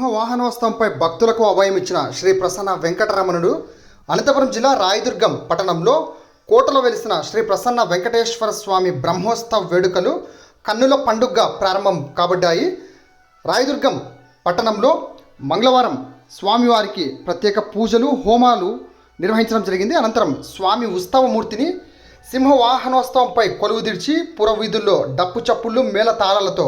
సింహవాహనోత్సవంపై భక్తులకు అభయం ఇచ్చిన శ్రీ ప్రసన్న వెంకటరమణుడు అనంతపురం జిల్లా రాయదుర్గం పట్టణంలో కోటలో వెలిసిన శ్రీ ప్రసన్న వెంకటేశ్వర స్వామి బ్రహ్మోత్సవ వేడుకలు కన్నుల పండుగగా ప్రారంభం కాబడ్డాయి. రాయదుర్గం పట్టణంలో మంగళవారం స్వామివారికి ప్రత్యేక పూజలు హోమాలు నిర్వహించడం జరిగింది. అనంతరం స్వామి ఉత్సవమూర్తిని సింహవాహనోత్సవంపై కొలువుదీర్చి పురవీధుల్లో డప్పు చప్పుళ్ళు మేళ తాళాలతో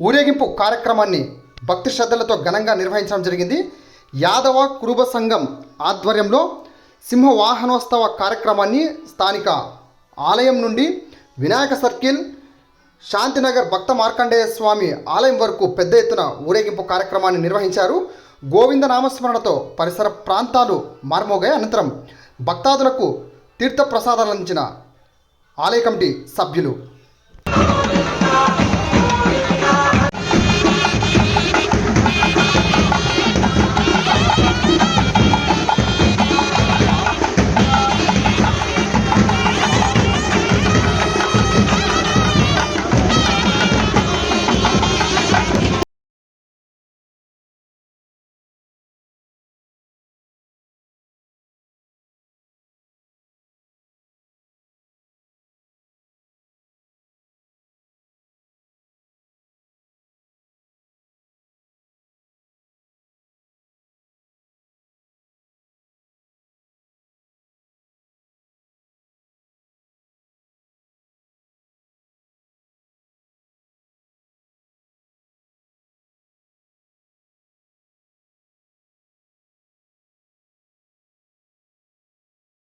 ఊరేగింపు కార్యక్రమాన్ని భక్తి శ్రద్ధలతో ఘనంగా నిర్వహించడం జరిగింది. యాదవ కురుబ సంఘం ఆధ్వర్యంలో సింహవాహనోత్సవ కార్యక్రమాన్ని స్థానిక ఆలయం నుండి వినాయక సర్కిల్, శాంతినగర్ భక్త మార్కండేయ స్వామి ఆలయం వరకు పెద్ద ఎత్తున ఊరేగింపు కార్యక్రమాన్ని నిర్వహించారు. గోవింద నామస్మరణతో పరిసర ప్రాంతాలు మార్మోగాయి. అనంతరం భక్తాదులకు తీర్థ ప్రసాదాలు అందించిన ఆలయ కమిటీ సభ్యులు.